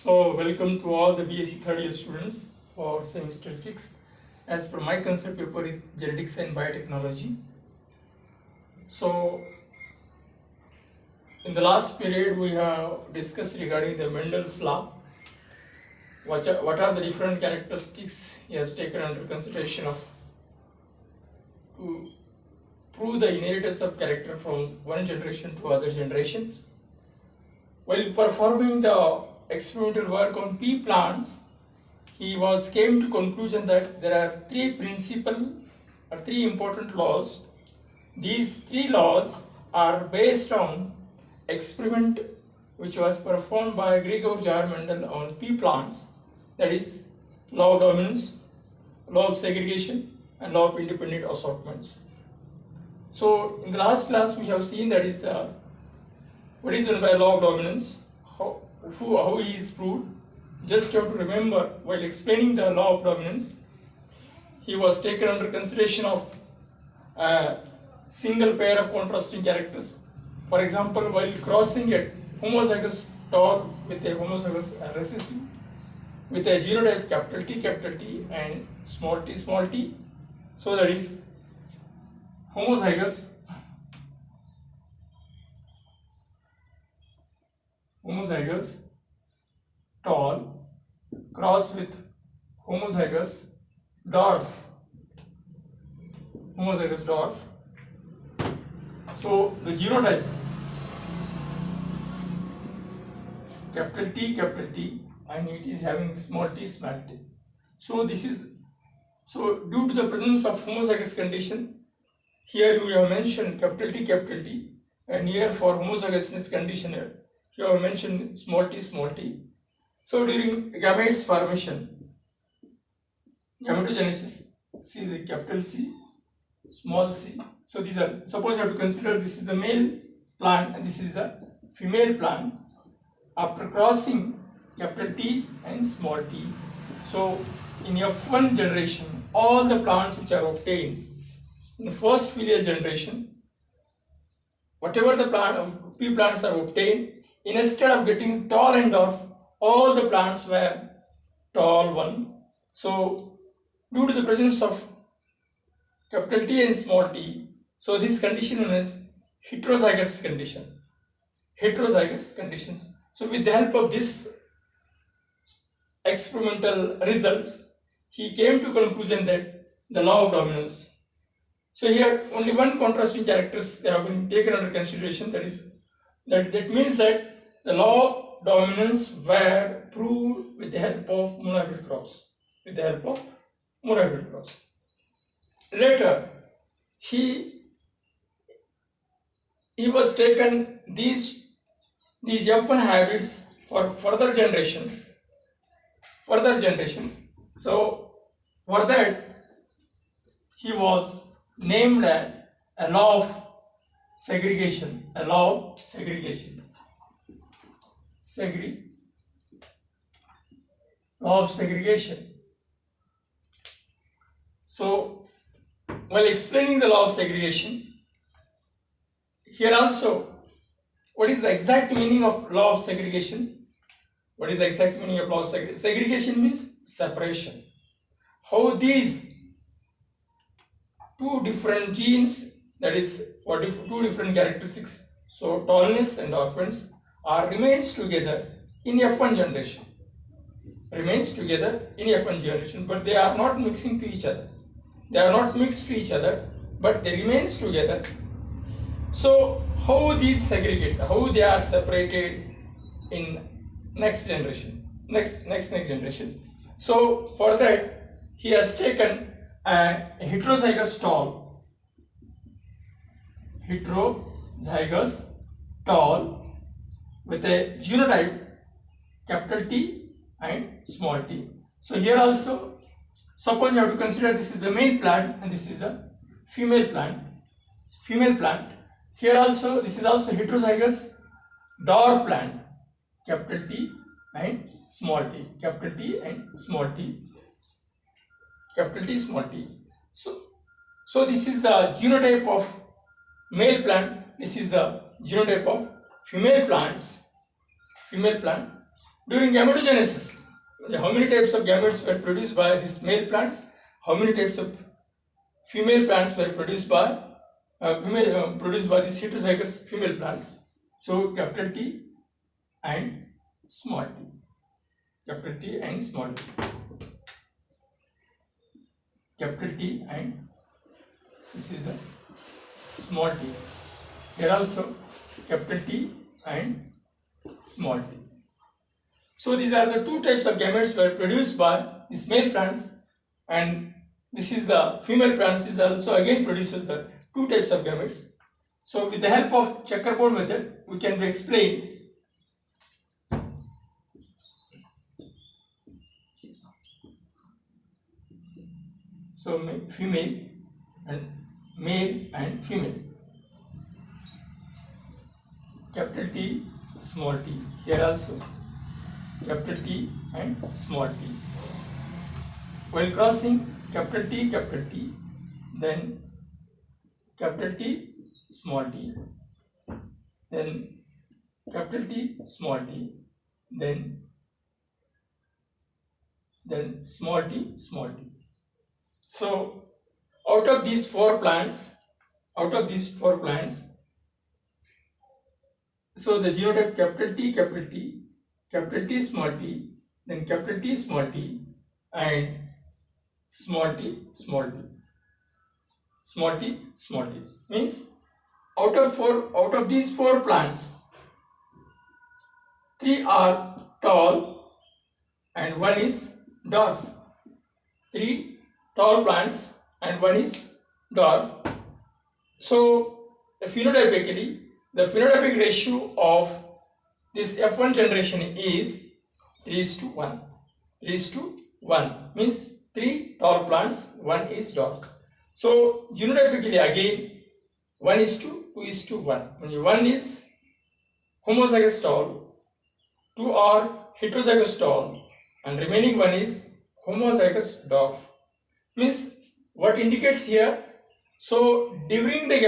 So welcome to all the BSc third year students for semester 6. As per my concept paper is genetics and biotechnology. So in the last period we have discussed regarding the Mendel's law. What are the different characteristics he has taken under consideration to prove the inheritance of character from one generation to other generations. While performing the experimental work on pea plants, he came to conclusion that there are three important laws. These three laws are based on experiment which was performed by Gregor Jar Mendel on pea plants, that is law of dominance, law of segregation and law of independent assortments. So in the last class we have seen that is what is meant by law of dominance, how he is proved. Just you have to remember, while explaining the law of dominance, he was taken under consideration of a single pair of contrasting characters. For example, while crossing a homozygous tall with a homozygous recessive with a genotype capital T and small t, so that is homozygous tall cross with homozygous dwarf. So the genotype capital T and it is having small t. So this is due to the presence of homozygous condition. Here we have mentioned capital T, and here for homozygousness condition you have mentioned small t. So during gametes formation, gametogenesis, see the capital C, small c. So these are, suppose you have to consider this is the male plant and this is the female plant. After crossing capital T and small t, so in F1 generation, all the plants which are obtained in the first filial generation, whatever the pea plants are obtained, instead of getting tall and dwarf, all the plants were tall one. So due to the presence of capital T and small t, so this condition known as heterozygous conditions. So with the help of this experimental results, he came to conclusion that the law of dominance. So here only one contrasting characters have been taken under consideration, that means that the law of dominance were proved with the help of monohybrid cross. Later, he was taken these F1 hybrids for further generations. So for that, he was named as a law of segregation. So while explaining the law of segregation, here also, what is the exact meaning of law of segregation? Segregation means separation. How these two different genes, that is for two different characteristics, so tallness and dwarfness, remains together in F1 generation. But they are not mixing to each other. But they remains together. So how these segregate, how they are separated in next generation. So for that, he has taken a heterozygous tall with a genotype capital T and small t. So here also, suppose you have to consider this is the male plant and this is the female plant. Here also, this is also heterozygous dwarf plant, capital T and small t. So this is the genotype of male plant, this is the genotype of female plant. During gametogenesis, how many types of gametes were produced by these male plants? How many types of female plants were produced by these heterozygous female plants? So capital T and small t. Capital T and small t. Capital T and this is the small t. Here also capital T and small t. So these are the two types of gametes were produced by these male plants, and this is the female plants is also again produces the two types of gametes. So with the help of checkerboard method, we can explain so female and male and female. Capital T, small t. Here also capital T and small t. While crossing capital T, then capital T, small t, then capital T, small t, then small t, small t. So out of these four plants, so the genotype capital T, capital T, small t, then capital T, small t, and small t, small t, small t, small t means out of these four plants, three are tall and one is dwarf. Three tall plants and one is dwarf. So phenotypically, the phenotypic ratio of this F1 generation is 3:1. 3:1 means 3 tall plants, 1 is dwarf. So genotypically again 1:2:1. When 1 is homozygous tall, 2 are heterozygous tall, and remaining 1 is homozygous dwarf. Means what indicates here? So during the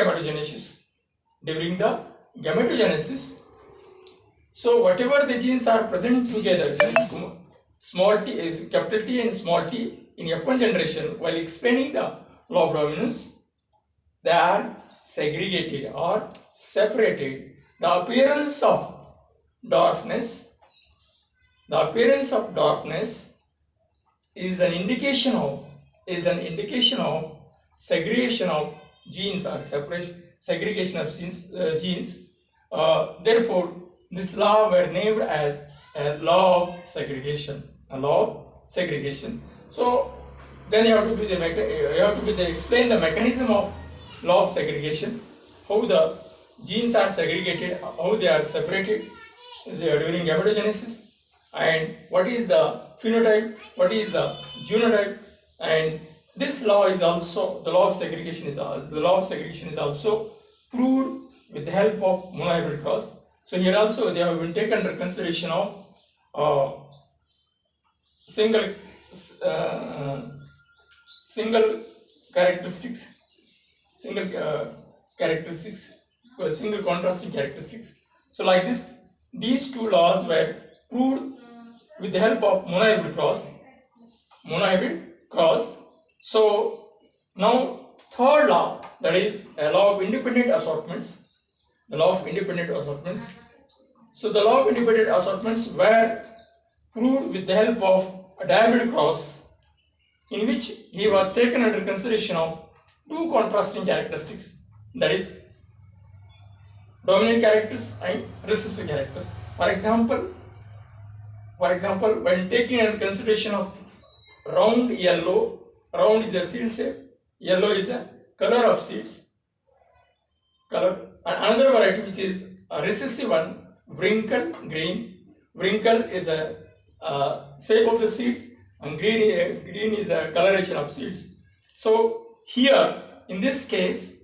gametogenesis, so whatever the genes are present together, small t is capital T and small t in F1 generation, while explaining the law of dominance, they are segregated or separated. The appearance of dwarfness is an indication of segregation of genes or segregation of genes. Therefore, this law were named as a law of segregation. So then you have to explain the mechanism of law of segregation, how the genes are segregated, how they are separated during gametogenesis, and what is the phenotype, what is the genotype, and this law is also the law of segregation is also proved with the help of monohybrid cross. So here also they have been taken under consideration of single characteristics, single contrasting characteristics. So like this, these two laws were proved with the help of monohybrid cross. So now third law, that is a law of independent assortments. The law of independent assortments. So the law of independent assortments were proved with the help of a diamond cross, in which he was taken under consideration of two contrasting characteristics, that is dominant characters and recessive characters. For example, when taking into consideration of round yellow, round is a seed shape, yellow is a color of seeds, and another variety which is a recessive one, wrinkle green. Wrinkle is a shape of the seeds, and green is a coloration of seeds. So here in this case,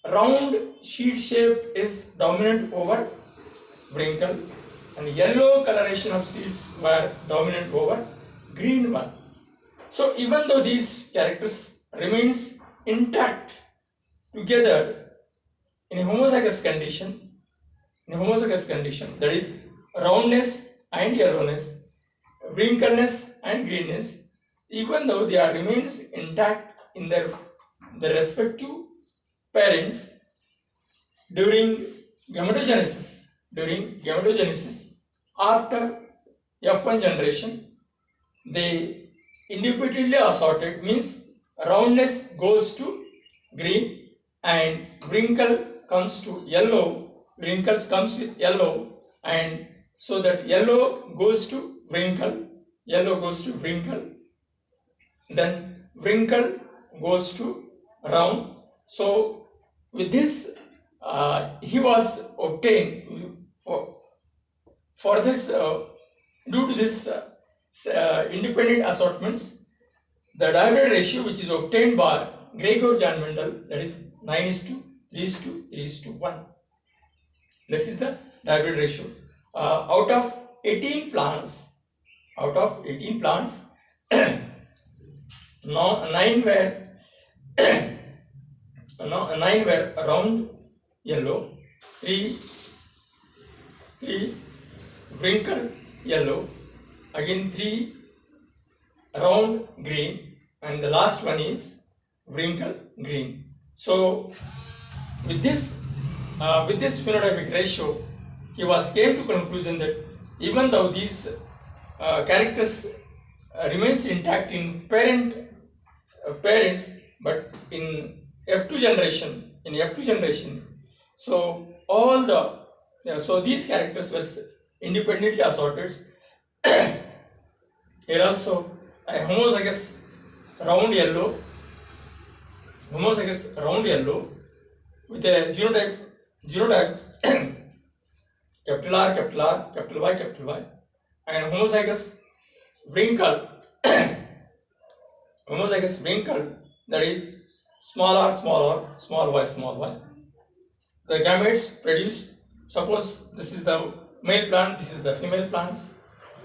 round seed shape is dominant over wrinkle, and yellow coloration of seeds were dominant over green one. So even though these characters remains intact together in a homozygous condition, that is roundness and yellowness, wrinkleness and greenness, even though they are remains intact in their respective parents during gametogenesis. After F1 generation, they independently assorted, means roundness goes to green and wrinkle comes to yellow, wrinkles comes with yellow, and so that yellow goes to wrinkle, then wrinkle goes to round. So with this he was obtained for this due to this independent assortments, the divided ratio which is obtained by Gregor-Jan Mendel, that is 9:3:3:1. This is the divided ratio. Out of 18 plants, nine were round yellow, three wrinkle yellow, again 3 round green, and the last one is wrinkle green. So with this phenotypic ratio, he came to conclusion that even though these characters remains intact in parents, but in F2 generation, so all the so these characters were independently assorted. Here also a homozygous round yellow with a genotype capital R, capital Y, and homozygous wrinkle that is small r, small y. The gametes produced, suppose this is the male plant, this is the female plants,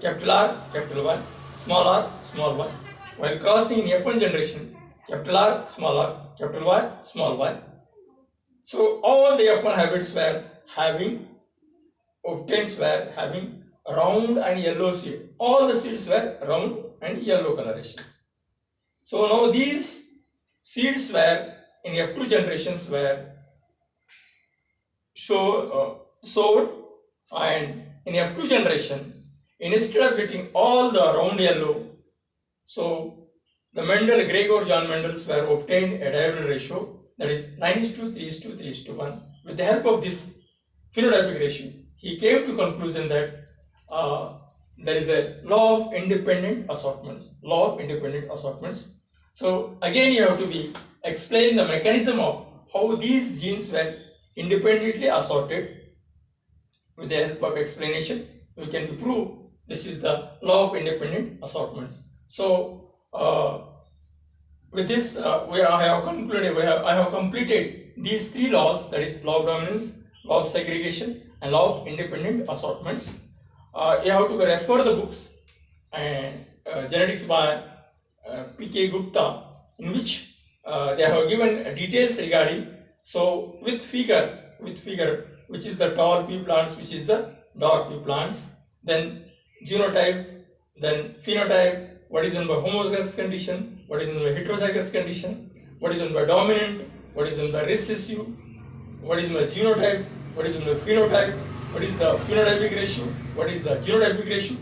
capital R, capital Y, small r, small y. While crossing in F1 generation, capital R, capital Y, small y. So all the F1 hybrids were having round and yellow seed. All the seeds were round and yellow coloration. So now these seeds were in F2 generations were sowed, and in F2 generation, instead of getting all the round yellow, so the Gregor-Jan Mendels were obtained a divided ratio, that is 9:3:3:1. With the help of this phenotypic ratio, he came to conclusion that there is a law of independent assortments. So again, you have to explain the mechanism of how these genes were independently assorted. With the help of explanation, we can prove this is the law of independent assortments. So with this, I have completed these 3 laws, that is law of dominance, law of segregation, and law of independent assortments. You have to refer the books and genetics by P.K. Gupta, in which they have given details regarding. So with figure, which is the tall pea plants, which is the dark pea plants, then genotype, then phenotype, what is done by homozygous condition, what is done by heterozygous condition, what is done by dominant, what is done by recessive, what is done by genotype, what is done by phenotype, what is the phenotypic ratio, what is the genotypic ratio,